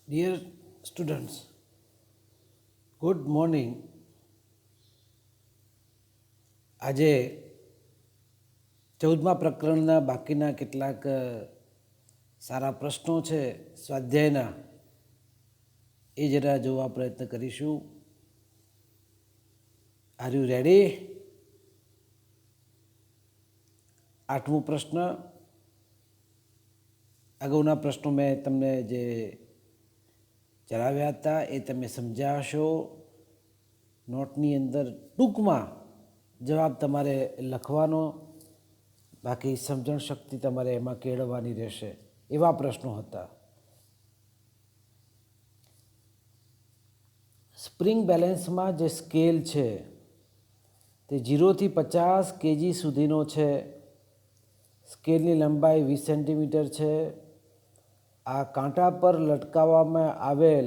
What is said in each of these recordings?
Dear students, good morning. આજે 14મા પ્રકરણના બાકીના કેટલાક સારા પ્રશ્નો છે સ્વાધ્યાયના, એ જરા જોવા પ્રયત્ન કરીશું. Are you ready? 8મો પ્રશ્ન. અગાઉના પ્રશ્નો મેં તમને જે ચલાવ્યા હતા એ તમે સમજ્યા હશો. નોટની અંદર ટૂંકમાં જવાબ તમારે લખવાનો, બાકી સમજણ શક્તિ તમારે એમાં કેળવવાની રહેશે. એવા પ્રશ્નો હતા. સ્પ્રિંગ બેલેન્સમાં જે સ્કેલ છે તે 0થી 50 kg સુધીનો છે. સ્કેલની લંબાઈ 20 સેન્ટીમીટર છે. આ કાંટા પર લટકાવવામાં આવેલ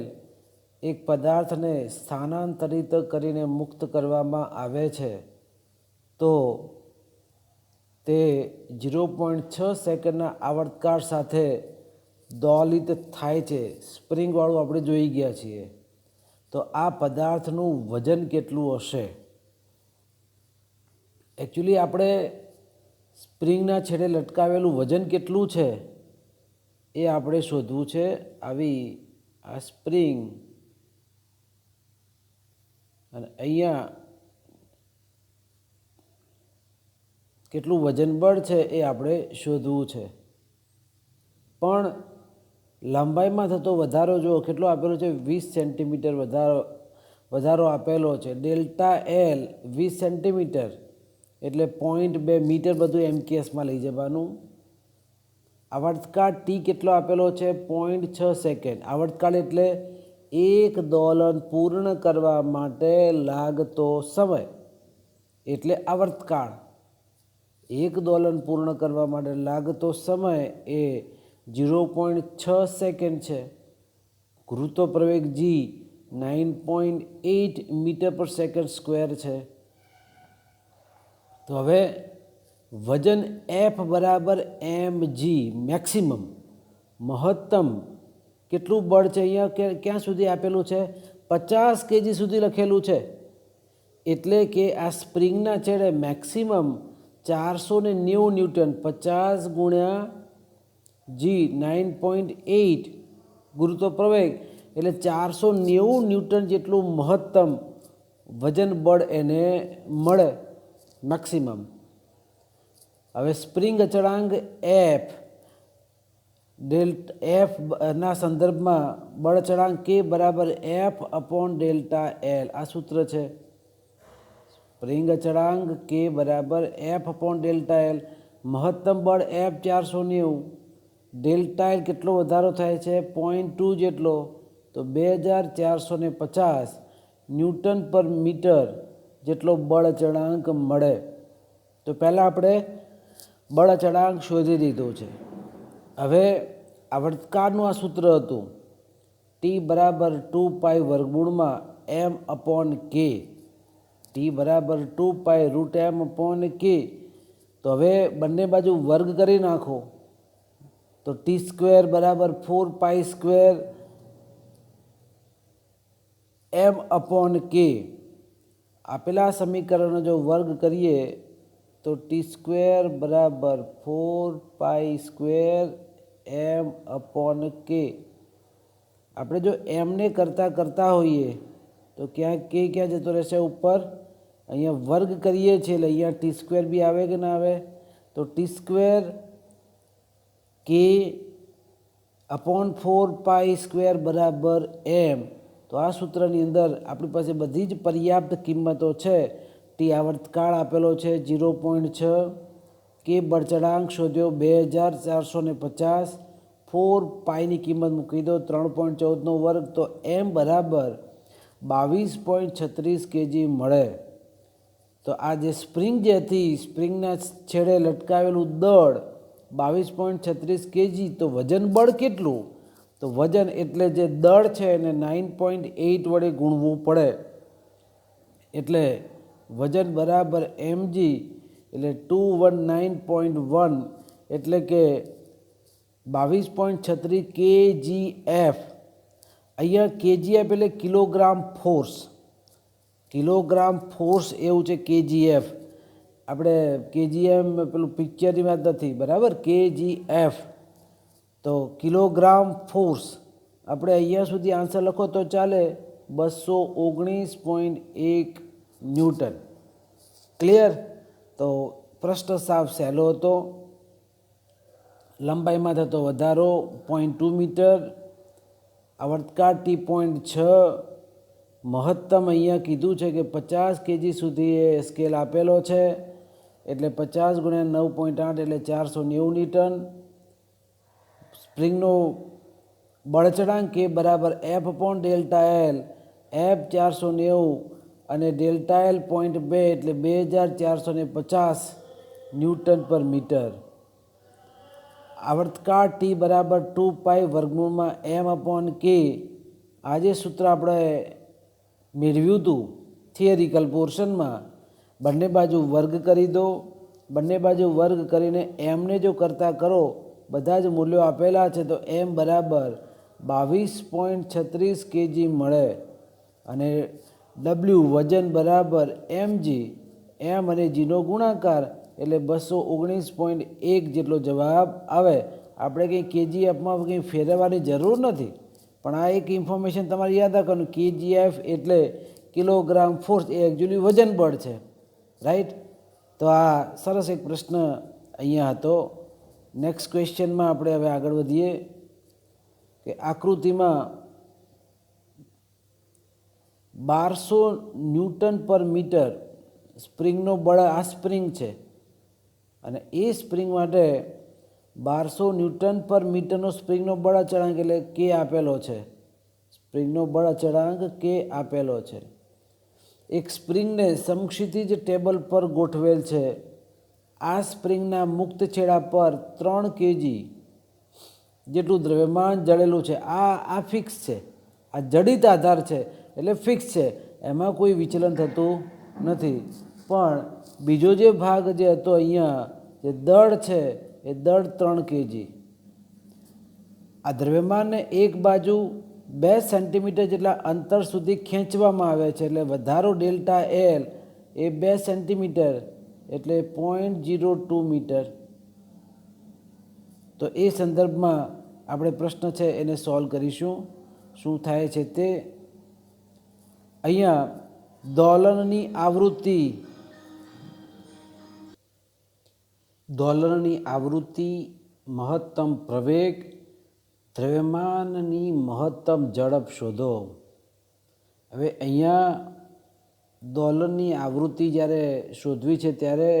એક પદાર્થને સ્થાનાંતરિત કરીને મુક્ત કરવામાં આવે છે તો તે 0.6 સેકન્ડના આવર્તકાળ સાથે દોલિત થાય છે. સ્પ્રિંગવાળું આપણે જોઈ ગયા છીએ. તો આ પદાર્થનું વજન કેટલું હશે? એકચ્યુઅલી આપણે સ્પ્રિંગના છેડે લટકાવેલું વજન કેટલું છે એ આપણે શોધવું છે. આવી આ સ્પ્રિંગ અને અહીંયા કેટલું વજન બળ છે એ આપણે શોધવું છે. પણ લંબાઈમાં થતો વધારો જો કેટલો આપેલો છે, 20 સેન્ટીમીટર વધારો આપેલો છે. ડેલ્ટા એલ 20 સેન્ટીમીટર એટલે 0.2 મીટર, બધું એમકેએસમાં લઈ જવાનું. આવર્તકાળ ટી કેટલો આપેલો છે? 0.6 સેકન્ડ. આવર્તકાળ એટલે એક દોલન પૂર્ણ કરવા માટે લાગતો સમય, એટલે આવર્તકાળ. એક દોલન પૂર્ણ કરવા માટે લાગતો સમય એ 0.6 સેકન્ડ છે. ગુરુત્વપ્રવેગ જી 9.8 મીટર પર સેકન્ડ સ્ક્વેર છે. તો હવે વજન એફ બરાબર mg, મેક્સિમમ, મહત્તમ કેટલું બળ છે? અહીંયા ક્યાં સુધી આપેલું છે? 50 kg સુધી લખેલું છે. એટલે કે આ સ્પ્રિંગના છેડે મેક્સિમમ 490 ન્યૂટન, 50 ગુણ્યા જી 9.8 ગુરુત્વપ્રવેગ એટલે 490 ન્યૂટન જેટલું મહત્તમ વજન બળ એને મળે, મેક્સિમમ. હવે સ્પ્રિંગ અચળાંક એફ ના સંદર્ભમાં બળ અચળાંક કે બરાબર F/ડેલ્ટા એલ. આ સૂત્ર છે. સ્પ્રિંગ અચળાંક કે બરાબર F/ડેલ્ટા એલ. મહત્તમ બળ F 490, ડેલ્ટા એલ કેટલો વધારો થાય છે? 0.2 જેટલો, તો 2450 ન્યૂટન પર મીટર જેટલો બળ અચળાંક મળે. તો પહેલાં આપણે બળ અચળાંક શોધી દીધો છે. હવે આવર્તકાળનું આ સૂત્ર હતું, ટી બરાબર 2π વર્ગમૂળમાં m/k. ટી બરાબર 2π √m/k. તો હવે બંને બાજુ વર્ગ કરી નાખો તો ટી સ્ક્વેર બરાબર 4π² m/k. આપેલા સમીકરણનો જો વર્ગ કરીએ તો ટી સ્ક્વેર બરાબર 4π² m/k. આપણે જો એમને કરતા હોઈએ તો ક્યાં જતો રહેશે? ઉપર. અહીંયા વર્ગ કરીએ છીએ એટલે અહીંયા ટી સ્ક્વેર બી આવે કે ના આવે? તો ટી સ્ક્વેર k/4π² બરાબર m. તો આ સૂત્રની અંદર આપણી પાસે બધી જ પર્યાપ્ત કિંમતો છે. ટી આવર્તકાળ આપેલો છે 0.6, કે બળચળાંક શોધ્યો 2450, 4πની કિંમત મૂકી દો 3.14નો વર્ગ, તો m બરાબર 22.36 kg મળે. તો આ જે સ્પ્રિંગ જે હતી, સ્પ્રિંગના છેડે લટકાવેલું દળ 22.36 kg. તો વજન બળ કેટલું? તો વજન એટલે જે દળ છે એને 9.8 વડે ગુણવું પડે. એટલે વજન બરાબર mg એટલે 219.1 એટલે કે 22.36 kgf અહીંયા કેજીએફ એટલે કિલોગ્રામ ફોર્સ. કિલોગ્રામ ફોર્સ એવું છે કેજીએફ. આપણે કેજીએમ પેલું પિક્ચરની વાત નથી, બરાબર, કેજીએફ. તો કિલોગ્રામ ફોર્સ આપણે અહીંયા સુધી આન્સર લખો તો ચાલે, 219.1 ન્યૂટન. ક્લિયર? તો પ્રશ્ન સાવ સહેલો હતો. લંબાઈમાં થતો વધારો 0.2 મીટર, આવર્તકાળ T.6, મહત્તમ અહીંયા કીધું છે કે 50 કેજી સુધી એ સ્કેલ આપેલો છે, એટલે 50 ગુણ્યા 9.8 એટલે 490 ન્યૂટન. સ્પ્રિંગનો બળચળાંક કે બરાબર F upon delta L, F 490 અને ડેલ્ટા એલ 0.2 એટલે 2450 ન્યૂટન પર મીટર. આવર્તકાળ ટી બરાબર 2 વર્ગમૂળમાં M અપોન કે. આ જે સૂત્ર આપણે મેળવ્યું હતું થિયરિકલ પોર્શનમાં, બંને બાજુ વર્ગ કરી દો. બંને બાજુ વર્ગ કરીને એમને જો કરતા કરો, બધા જ મૂલ્યો આપેલા છે, તો M બરાબર 22.36 કેજી મળે. અને W વજન બરાબર mg, M અને જીનો ગુણાકાર એટલે 219.1 જેટલો જવાબ આવે. આપણે કંઈ કેજીએફમાં કંઈ ફેરવવાની જરૂર નથી, પણ આ એક ઇન્ફોર્મેશન તમારે યાદ રાખવાનું, કેજીએફ એટલે કિલોગ્રામ ફોર્સ, એ એકચ્યુઅલી વજન બળ છે, રાઈટ? તો આ સરસ એક પ્રશ્ન અહીંયા હતો. નેક્સ્ટ ક્વેશ્ચનમાં આપણે હવે આગળ વધીએ કે આકૃતિમાં 1200 ન્યૂટન પર મીટર સ્પ્રિંગનો બળ, આ સ્પ્રિંગ છે, અને એ સ્પ્રિંગ માટે 1200 ન્યૂટન પર મીટરનો સ્પ્રિંગનો બળ અચળાંક એટલે કે આપેલો છે. સ્પ્રિંગનો બળ અચળાંક કે આપેલો છે. એક સ્પ્રિંગને સમક્ષિતિજ ટેબલ પર ગોઠવેલ છે. આ સ્પ્રિંગના મુક્ત છેડા પર 3 કેજી જેટલું દ્રવ્યમાન જડેલું છે. આ ફિક્સ છે, આ જડિત આધાર છે એટલે ફિક્સ છે, એમાં કોઈ વિચલન થતું નથી. પણ બીજો જે ભાગ જે હતો અહીંયા, જે દળ છે, એ દળ 3 કેજી. આ દ્રવ્યમાનને એક બાજુ 2 સેન્ટીમીટર જેટલા અંતર સુધી ખેંચવામાં આવે છે, એટલે વધારો ડેલ્ટા એલ એ 2 સેન્ટીમીટર એટલે 0.02 મીટર. તો એ સંદર્ભમાં આપણે પ્રશ્ન છે એને સોલ્વ કરીશું. શું થાય છે તે અહીંયા દોલનની આવૃત્તિ, મહત્તમ પ્રવેગ, દ્રવ્યમાનની મહત્તમ ઝડપ શોધો. હવે અહીંયા દોલનની આવૃત્તિ જ્યારે શોધવી છે ત્યારે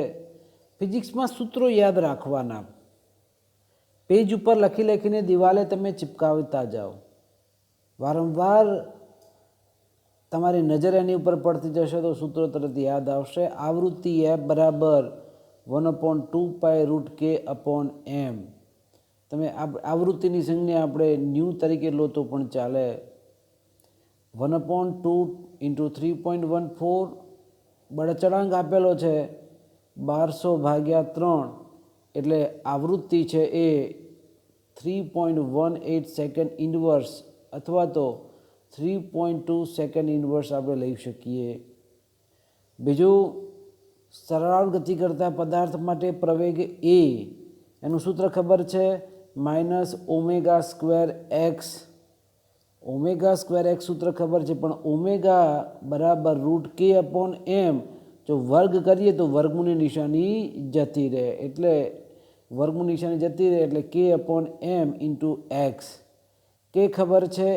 ફિઝિક્સમાં સૂત્રો યાદ રાખવાના. પેજ ઉપર લખી લખીને દિવાલે તમે ચિપકાવતા જાઓ. વારંવાર તમારી નજર એની ઉપર પડતી જશે તો સૂત્રો તરત યાદ આવશે. આવૃત્તિ F બરાબર 1/2π√k/m. તમે આવૃત્તિની સંજ્ઞા આપણે ન્યૂ તરીકે લો તો પણ ચાલે. 1/2 × 3.14, બળચળાંક આપેલો છે 1200/3, એટલે આવૃત્તિ છે એ 3.18 સેકન્ડ ઇન્વર્સ અથવા તો 3.2 સેકન્ડ ઇન્વર્સ આપણે લઈ શકીએ. બીજું, સરળ ગતિ કરતા પદાર્થ માટે પ્રવેગ એ, એનું સૂત્ર ખબર છે, -ω²x. ω²x સૂત્ર ખબર છે, પણ ઓમેગા બરાબર √k/m જો વર્ગ કરીએ તો વર્ગમૂળની નિશાની જતી રહે, એટલે વર્ગમૂળની નિશાની જતી રહે એટલે k/m × x. કે ખબર છે,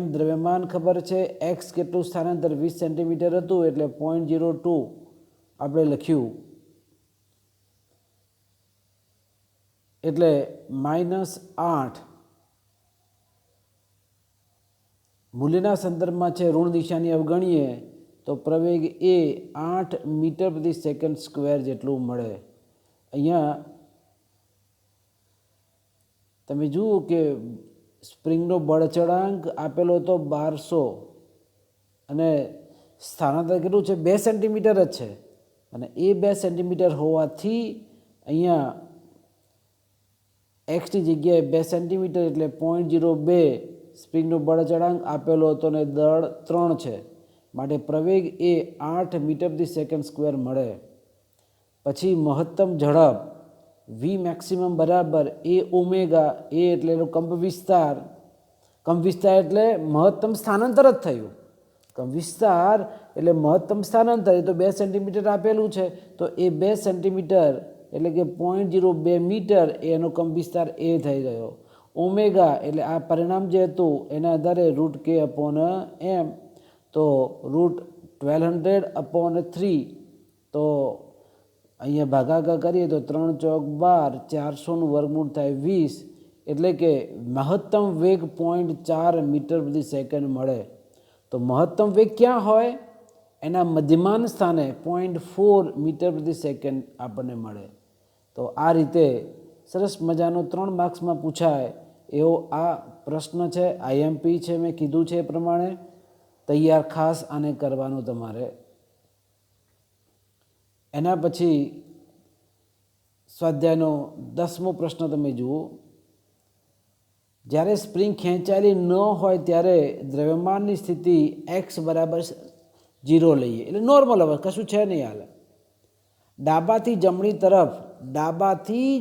m દ્રવ્યમાન ખબર છે, x કેટલું સ્થાનાંતર 20 સેન્ટીમીટર હતું એટલે 0.02 આપણે લખ્યું, એટલે -8. મૂલ્યના સંદર્ભમાં છે ઋણ નિશાની અવગણીએ તો પ્રવેગ એ 8 મીટર પ્રતિ સેકન્ડ સ્ક્વેર જેટલું મળે. અહીંયા તમે જુઓ કે સ્પ્રિંગનો બળચળાંક આપેલો હતો 1200 અને સ્થાનાંતર કેટલું છે, 2 સેન્ટીમીટર જ છે, અને એ 2 સેન્ટીમીટર હોવાથી અહીંયા એક્સની જગ્યાએ 2 સેન્ટીમીટર એટલે 0.02 સ્પ્રિંગનો બળ અચળાંક આપેલો હતો ને દળ 3 છે, માટે પ્રવેગ એ 8 મીટર પ્રતિ સેકન્ડ સ્ક્વેર મળે. પછી મહત્તમ ઝડપ વી મેક્સિમમ બરાબર એ ઓમેગા, એ એટલે એનો કંપ વિસ્તાર એટલે મહત્તમ સ્થાનાંતર જ થયું. કંપ વિસ્તાર એટલે મહત્તમ સ્થાનાંતર, એ તો 2 સેન્ટીમીટર આપેલું છે, તો એ 2 સેન્ટીમીટર એટલે કે 0.02 મીટર એનો કંપ વિસ્તાર એ થઈ ગયો. ઓમેગા એટલે આ પરિણામ જે હતું એના આધારે √k/m, તો √1200/3, તો અહીંયા ભાગાકાર કરીએ તો 3 ચોક 12, 400નું વર્ગમૂળ થાય 20, એટલે કે મહત્તમ વેગ 0.4 મીટર પ્રતિ સેકન્ડ મળે. તો મહત્તમ વેગ ક્યાં હોય? એના મધ્યમાન સ્થાને 0.4 મીટર પ્રતિ સેકન્ડ આપણને મળે. તો આ રીતે સરસ મજાનો 3 માર્ક્સમાં પૂછાય એવો આ પ્રશ્ન છે. IMP છે, મેં કીધું છે એ પ્રમાણે તૈયાર ખાસ આને કરવાનું તમારે. એના પછી સ્વાધ્યાયનો 10મો પ્રશ્ન તમે જુઓ. જ્યારે સ્પ્રિંગ ખેંચાયેલી ન હોય ત્યારે દ્રવ્યમાનની સ્થિતિ x બરાબર 0 લઈએ, એટલે નોર્મલ, હવે કશું છે નહીં હાલ. ડાબાથી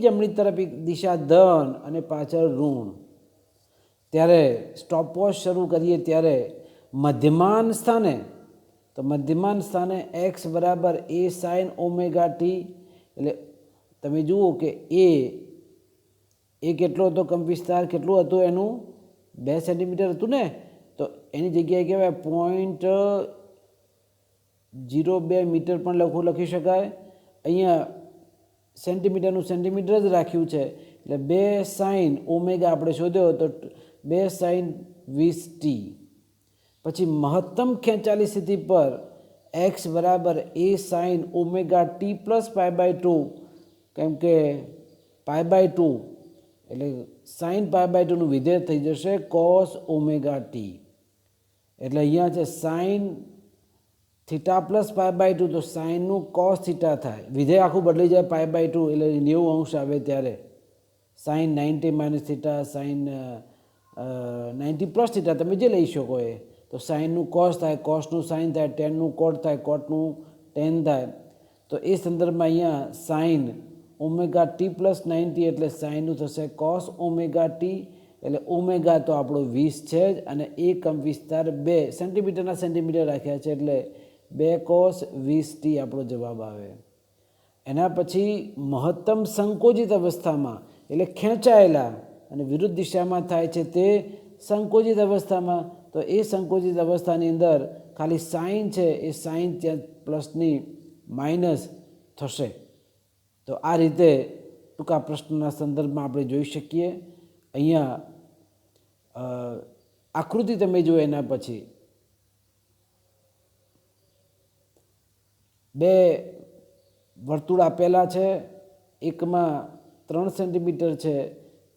જમણી તરફ એક દિશા ધન અને પાછળ ઋણ. ત્યારે સ્ટોપવોચ શરૂ કરીએ ત્યારે મધ્યમાન સ્થાને x બરાબર a sin ઓમેગા ટી, એટલે તમે જુઓ કે એ કેટલો હતો કંપ વિસ્તાર, કેટલું હતું એનું 2 સેન્ટીમીટર હતું ને, તો એની જગ્યાએ કહેવાય 0.02 મીટર પણ લખી શકાય. અહીંયા સેન્ટીમીટરનું સેન્ટીમીટર જ રાખ્યું છે, એટલે 2 sin ઓમેગા આપણે શોધ્યો તો 2 sin 20t. પછી મહત્તમ ખેંચાયેલી સ્થિતિ પર x બરાબર a sin omega t plus π/2, કેમ કે π/2 એટલે sin π/2નું વિધેય થઈ જશે cos ઓમેગા ટી. એટલે અહીંયા છે sin થીટા પ્લસ π/2, તો સાઇનનું cos થીટા થાય, વિધેય આખું બદલી જાય π/2 એટલે 90 અંશ આવે ત્યારે sin 90 minus theta, sin 90 plus theta, તમે જે લઈ શકો એ. તો સાઇનનું cos થાય, cosનું sin થાય, ટેનનું cot થાય, cotનું tan થાય. તો એ સંદર્ભમાં અહીંયા sin ઓમેગા ટી પ્લસ 90 એટલે સાઇનનું થશે cos ઓમેગા ટી, એટલે ઓમેગા તો આપણો 20 છે જ, અને એ કંપ વિસ્તાર 2 સેન્ટીમીટરના સેન્ટીમીટર રાખ્યા છે, એટલે 2 cos 20t આપણો જવાબ આવે. એના પછી મહત્તમ સંકોચિત અવસ્થામાં, એટલે ખેંચાયેલા અને વિરુદ્ધ દિશામાં થાય છે તે સંકોચિત અવસ્થામાં, તો એ સંકોચિત અવસ્થાની અંદર ખાલી સાઇન છે, એ સાઇન ત્યાં પ્લસની માઇનસ થશે. તો આ રીતે ટૂંકા પ્રશ્નના સંદર્ભમાં આપણે જોઈ શકીએ. અહીંયા આકૃતિ તમે જુઓ, એના પછી 2 વર્તુળ આપેલા છે, એકમાં 3 સેન્ટીમીટર છે,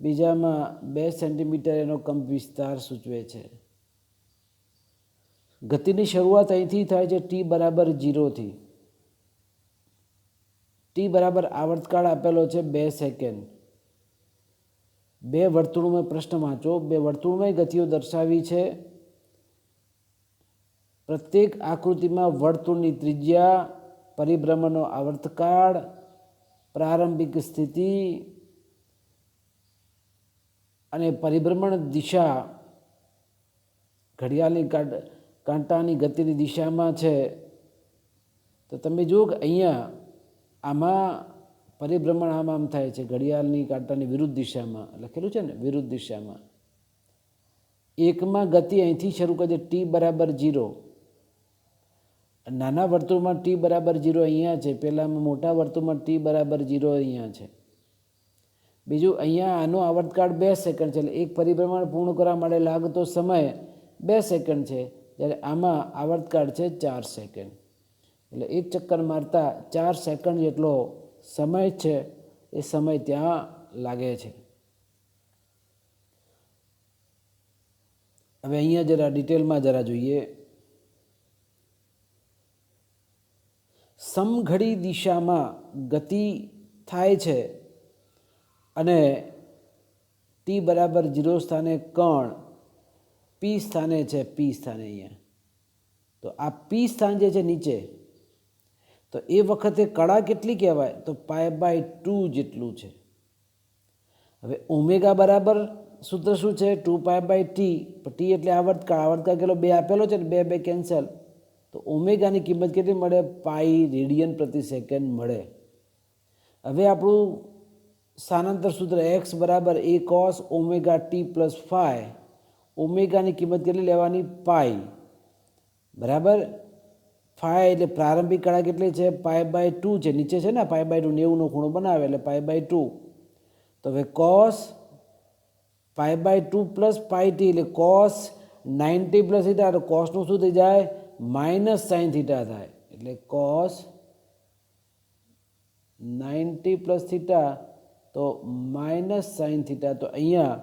બીજામાં 2 સેન્ટીમીટર એનો કંપ વિસ્તાર સૂચવે છે. ગતિની શરૂઆત અહીંથી થાય છે t બરાબર 0થી. t બરાબર આવર્તકાળ આપેલો છે 2 સેકન્ડ. 2 વર્તુળોમાં પ્રશ્ન વાંચો. 2 વર્તુળમાં ગતિઓ દર્શાવી છે. પ્રત્યેક આકૃતિમાં વર્તુળની ત્રિજ્યા, પરિભ્રમણનો આવર્તકાળ, પ્રારંભિક સ્થિતિ અને પરિભ્રમણ દિશા ઘડિયાળની કાંટાની ગતિની દિશામાં છે. તો તમે જુઓ કે અહીંયા આમાં પરિભ્રમણ આમ થાય છે, ઘડિયાળની કાંટાની વિરુદ્ધ દિશામાં લખેલું છે ને, વિરુદ્ધ દિશામાં. એકમાં ગતિ અહીંથી શરૂ કરે છે t બરાબર 0. નાના વર્તુળમાં t બરાબર 0 અહીંયા છે, પહેલામાં મોટા વર્તુળમાં t બરાબર 0 અહીંયા છે. બીજું અહીંયા આનો આવર્તકાળ 2 સેકન્ડ છે, એટલે એક પરિભ્રમણ પૂર્ણ કરવા માટે લાગતો સમય 2 સેકન્ડ છે, જ્યારે આમાં આવર્તકાળ છે 4 સેકન્ડ. એટલે એક ચક્કર મારતા 4 સેકન્ડ જેટલો સમય છે, એ સમય ત્યાં લાગે છે. હવે અહીંયા જરા ડિટેલમાં જોઈએ. સમઘડી દિશામાં ગતિ થાય છે અને t બરાબર 0 સ્થાને કણ પી સ્થાને છે, પી સ્થાને અહીંયા. તો આ પી સ્થાન જે છે નીચે, તો એ વખતે કળા કેટલી કહેવાય? તો π/2 જેટલું છે. હવે ઓમેગા બરાબર સૂત્ર શું છે? 2π/t. ટી એટલે આવર્તકાળ. આવર્તકાળ કેટલો? 2 આપેલો છે ને, 2 કેન્સલ. તો ઓમેગાની કિંમત કેટલી મળે? પાઈ રેડિયન પ્રતિ સેકન્ડ મળે. હવે આપણું સ્થાનાંતર સૂત્ર એક્સ બરાબર a cos omega t plus phi. ઓમેગાની કિંમત કેટલી લેવાની? પાઈ. બરાબર. ફાઈ એટલે પ્રારંભિક કળા કેટલી છે? π/2 છે. નીચે છે ને π/2, 90નો ખૂણો બનાવે એટલે π/2. તો હવે cos π/2 પ્લસ પાઈ ટી એટલે cos 90 પ્લસ થીટા. તો કોસનું શું થઈ જાય? માઇનસ સાઇન થીટા થાય. એટલે cos 90 પ્લસ થીટા તો માઇનસ સાઇન થીટા. તો અહીંયા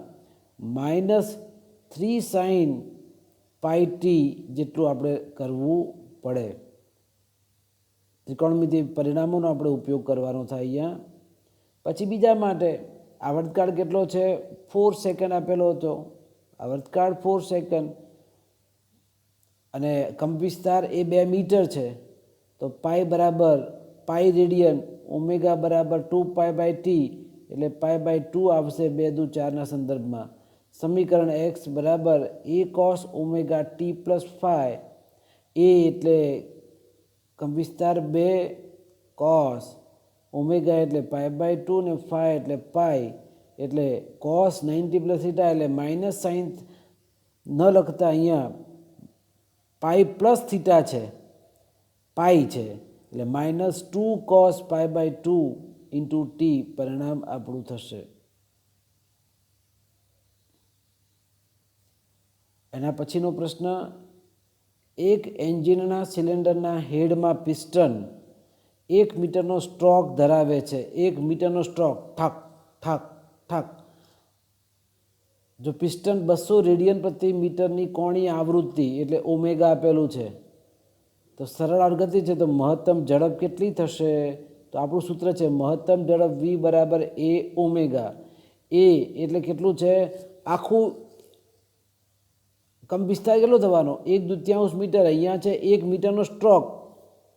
-3 સાઇન પાઈ ટી જેટલું આપણે કરવું પડે. ત્રિકોણમિતિ પરિણામોનો આપણે ઉપયોગ કરવાનો થાય અહીંયા. પછી બીજા માટે આવર્તકાળ કેટલો છે? 4 સેકન્ડ આપેલો હતો. આવર્તકાળ 4 સેકન્ડ અને કંપવિસ્તાર એ 2 મીટર છે. તો પાઈ બરાબર પાઈ રેડિયન, ઓમેગા બરાબર 2π/t એટલે π/2 આવશે 2 દુ 4ના સંદર્ભમાં. સમીકરણ એક્સ બરાબર a cos omega t plus phi. એ એટલે કંપવિસ્તાર 2 cos, ઓમેગા એટલે π/2 ને ફાઈ એટલે પાઈ. એટલે cos 90 પ્લસ થીટા એટલે માઇનસ સાઇન ન લખતા અહીંયા પાઈ પ્લસ થીટા છે, પાઈ છે એટલે -2 cos π/2 ઇન્ટુ ટી પરિણામ આપણું થશે. એના પછીનો પ્રશ્ન, એક એન્જિનના સિલિન્ડરના હેડમાં પિસ્ટન 1 મીટરનો સ્ટ્રોક ધરાવે છે. 1 મીટરનો સ્ટ્રોક, ઠક ઠક ઠક. જો પિસ્ટન 200 રેડિયન પ્રતિ મીટરની કોણીય આવૃત્તિ એટલે ઓમેગા આપેલું છે, તો સરળ અર્ગતિ છે. તો મહત્તમ ઝડપ કેટલી થશે? તો આપણું સૂત્ર છે મહત્તમ ઝડપ v બરાબર a ઓમેગા. એ એટલે કેટલું છે? આખું કંપવિસ્તાર કેટલો થવાનો? 1/2 મીટર. અહીંયા છે 1 મીટરનો સ્ટ્રોક,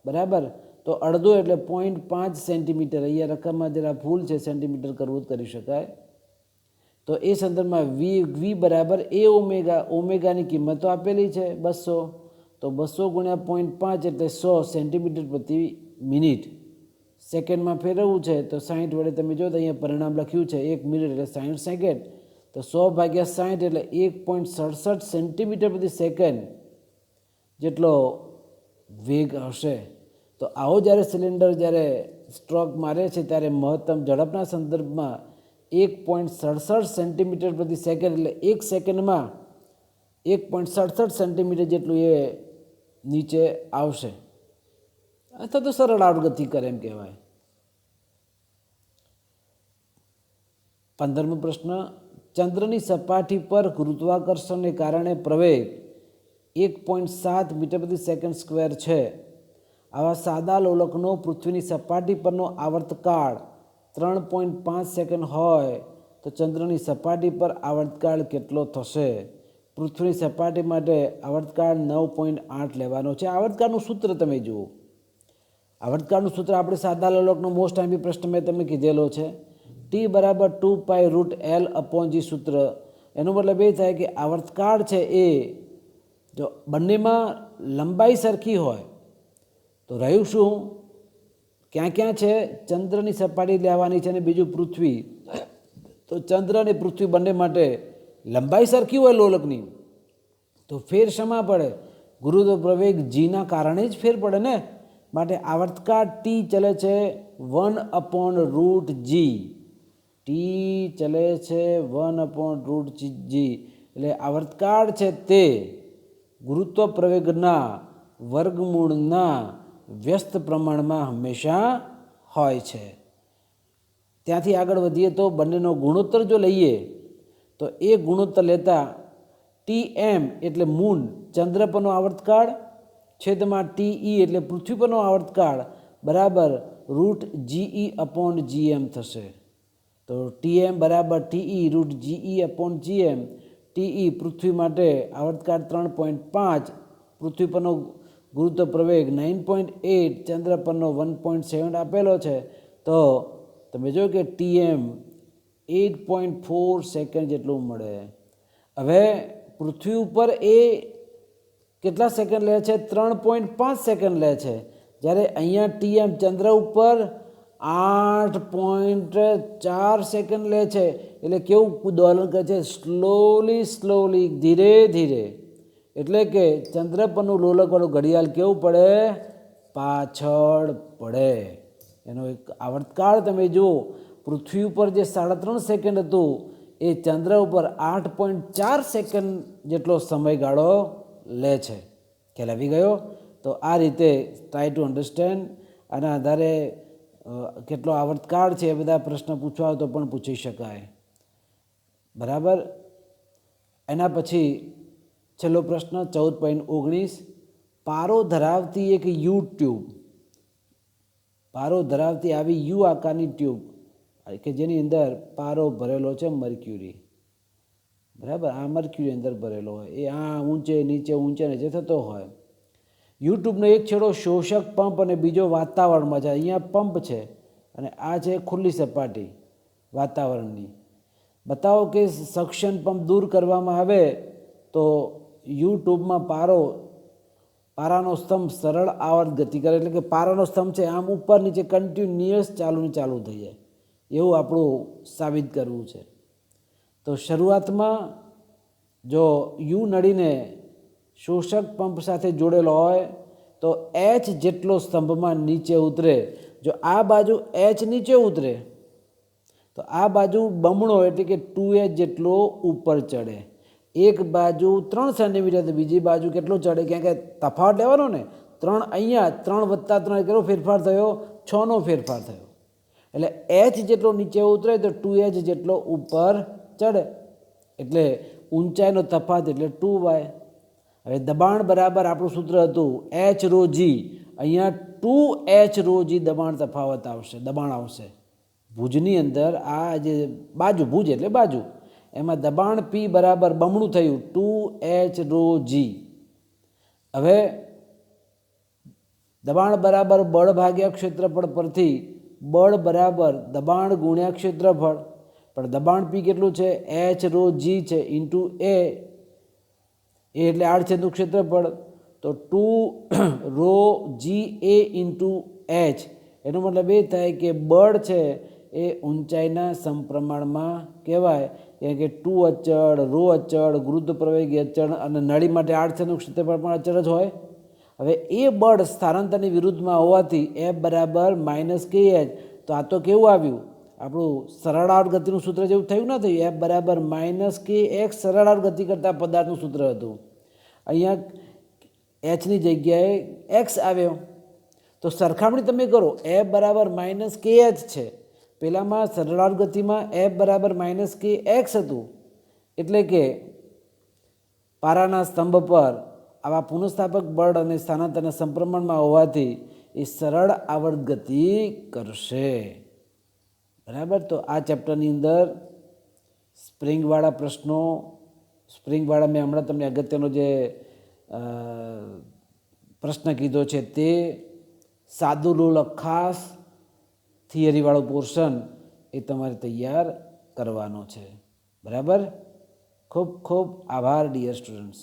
બરાબર. તો અડધો એટલે 0.5 સેન્ટીમીટર. અહીંયા રકમમાં જરા ભૂલ છે, સેન્ટીમીટર કરવું કરી શકાય. તો એ સંદર્ભમાં v બરાબર a ઓમેગા. ઓમેગાની કિંમત તો આપેલી છે 200. તો 200 ગુણ્યા 0.5 એટલે 100 સેન્ટીમીટર પ્રતિ મિનિટ. સેકન્ડમાં ફેરવવું છે તો 60 વડે તમે જો તો અહીંયા પરિણામ લખ્યું છે 1 મિનિટ એટલે 60 સેકન્ડ. તો 100/60 એટલે 1.67 સેન્ટીમીટર પ્રતિ સેકન્ડ જેટલો વેગ હશે. તો આવો જ્યારે સિલિન્ડર જ્યારે સ્ટ્રોક મારે છે ત્યારે મહત્તમ ઝડપના સંદર્ભમાં 1.67 સેન્ટીમીટર પ્રતિ સેકન્ડ એટલે 1 સેકન્ડમાં 1.67 સેન્ટીમીટર જેટલું એ નીચે આવશે. અથવા તો સરળ આવર્ગતિ કરે એમ કહેવાય. 15મો પ્રશ્ન, ચંદ્રની સપાટી પર ગુરુત્વાકર્ષણને કારણે પ્રવેગ 1.7 મીટર પ્રતિ સેકન્ડ સ્ક્વેર છે. આવા સાદા લોલકનો પૃથ્વીની સપાટી પરનો આવર્તકાળ 3.5 સેકન્ડ હોય તો ચંદ્રની સપાટી પર આવર્તકાળ કેટલો થશે? પૃથ્વીની સપાટી માટે આવર્તકાળ 9.8 લેવાનો છે. આવર્તકાળનું સૂત્ર તમે જુઓ. આવર્તકાળનું સૂત્ર આપણે સાદા લોલકનો મોસ્ટ આઈમ્પી પ્રશ્ન મેં તમને કીધેલો છે. ટી બરાબર 2π√L/g સૂત્ર. એનો મતલબ એ થાય કે આવર્તકાળ છે એ જો બંનેમાં લંબાઈ સરખી હોય તો રહ્યું શું? ક્યાં ક્યાં છે? ચંદ્રની સપાટી લેવાની છે અને બીજું પૃથ્વી. તો ચંદ્ર અને પૃથ્વી બંને માટે લંબાઈ સરખી હોય લોલકની તો ફેર શેમાં પડે? ગુરુત્વ પ્રવેગ જીના કારણે જ ફેર પડે ને. માટે આવર્તકાળ ટી ચલે છે 1/√g. ટી ચલે છે 1/√g. એટલે આવર્તકાળ છે તે ગુરુત્વ પ્રવેગના વર્ગમૂળના વ્યસ્ત પ્રમાણમાં હંમેશા હોય છે. ત્યાંથી આગળ વધીએ તો બંનેનો ગુણોત્તર જો લઈએ તો એ ગુણોત્તર લેતા TM એટલે મૂન ચંદ્ર પરનો આવર્તકાળ છેદમાં TE એટલે પૃથ્વી પરનો આવર્તકાળ બરાબર √GE/GM થશે. તો TM બરાબર TE √GE/GM. TE પૃથ્વી માટે આવર્તકાળ 3.5, પૃથ્વી પરનો ગુરુત્વ પ્રવેગ 9.8, ચંદ્ર પરનો 1.7 આપેલો છે, તો તમે જો કે TM 8.4 સેકન્ડ જેટલું મળે. હવે પૃથ્વી ઉપર એ કેટલા સેકન્ડ લે છે? 3.5 સેકન્ડ લે છે, જ્યારે અહીંયા TM ચંદ્ર ઉપર 8.4 સેકન્ડ લે છે. એટલે કેવું દોલન કરે છે? સ્લોલી ધીરે ધીરે. એટલે કે ચંદ્ર પરનું લોલકવાળું ઘડિયાળ કેવું પડે? પાછળ પડે. એનો એક આવર્તકાળ તમે જુઓ, પૃથ્વી ઉપર જે 3.5 સેકન્ડ હતું એ ચંદ્ર ઉપર 8.4 સેકન્ડ જેટલો સમયગાળો લે છે. ખ્યાલ આવી ગયો? તો આ રીતે ટ્રાય ટુ અન્ડરસ્ટેન્ડ. આના આધારે કેટલો આવર્તકાળ છે એ બધા પ્રશ્ન પૂછવા હોય તો પણ પૂછી શકાય. બરાબર. એના પછી છેલ્લો પ્રશ્ન 14.19, પારો ધરાવતી એક પારો ધરાવતી આવી યુ આકારની ટ્યુબ કે જેની અંદર પારો ભરેલો છે મર્ક્યુરી. બરાબર. આ મર્ક્યુરી અંદર ભરેલો હોય, એ આ ઊંચે નીચે થતો હોય. યુટ્યુબનો એક છેડો શોષક પંપ અને બીજો વાતાવરણમાં છે. અહીંયા પંપ છે અને આ છે ખુલ્લી સપાટી વાતાવરણની. બતાવો કે સક્શન પંપ દૂર કરવામાં આવે તો યુટ્યુબમાં પારાનો સ્તંભ સરળ આવર્ત ગતિ કરે. એટલે કે પારાનો સ્તંભ છે આમ ઉપર નીચે કન્ટિન્યુઅસ ચાલુ થઈ જાય, એવું આપણું સાબિત કરવું છે. તો શરૂઆતમાં જો યુ નળીને શોષક પંપ સાથે જોડેલો હોય તો H જેટલો સ્તંભમાં નીચે ઉતરે. જો આ બાજુ H નીચે ઉતરે તો આ બાજુ બમણો એટલે કે 2H જેટલો ઉપર ચડે. એક બાજુ 3 સેન્ટીમીટર તો બીજી બાજુ કેટલો ચડે? કારણ કે તફાવત લેવાનો ને. 3 અહીંયા 3 + 3 કેટલો ફેરફાર થયો? 6નો ફેરફાર થયો. એટલે H જેટલો નીચે ઉતરે તો 2H જેટલો ઉપર ચડે. એટલે ઊંચાઈનો તફાવત એટલે 2y. હવે દબાણ બરાબર આપણું સૂત્ર હતું H ρg. અહીંયા 2H ρg દબાણ આવશે. ભુજની અંદર આ જે બાજુ, ભુજ એટલે બાજુ, એમાં દબાણ P બરાબર બમણું થયું 2H ρg. હવે દબાણ બરાબર બળ ભાગ્યા ક્ષેત્રફળ પરથી બળ બરાબર દબાણ ગુણ્યા ક્ષેત્રફળ. પણ દબાણ P કેટલું છે? H ρg છે ઇન્ટુ A એટલે આડછેદનું ક્ષેત્રફળ. તો 2ρga ઇન્ટુ H. એનો મતલબ એ થાય કે બળ છે એ ઊંચાઈના સમપ્રમાણમાં કહેવાય. કારણ કે 2 અચળ, ρ અચળ, ગુરુત્વ પ્રવેગી અચળ અને નળી માટે આડછેદનું ક્ષેત્રફળ પણ અચળ જ હોય. હવે એ બળ સ્થાનાંતરની વિરુદ્ધમાં હોવાથી F બરાબર -kh. તો આ તો કેવું આવ્યું? આપણું સરળ આવર્ત ગતિનું સૂત્ર જેવું થયું ના થયું? F બરાબર -kx સરળ આવર્ત ગતિ કરતા પદાર્થનું સૂત્ર હતું. અહીંયા Hની જગ્યાએ x આવ્યો. તો સરખામણી તમે કરો, F બરાબર -kh છે. પહેલામાં સરળ આવર્ત ગતિમાં F બરાબર -kx હતું. એટલે કે પારાના સ્તંભ પર આવા પુનઃસ્થાપક બળ અને સ્થાનાંતરના સમપ્રમાણમાં હોવાથી એ સરળ આવર્ત ગતિ કરશે. બરાબર. તો આ ચેપ્ટરની અંદર સ્પ્રિંગવાળા પ્રશ્નો, સ્પ્રિંગવાળા મેં હમણાં તમને અગત્યનો જે પ્રશ્ન કીધો છે તે, સાદું લોલક ખાસ થિયરીવાળો પોર્શન એ તમારે તૈયાર કરવાનો છે. બરાબર. ખૂબ ખૂબ આભાર ડિયર સ્ટુડન્ટ્સ.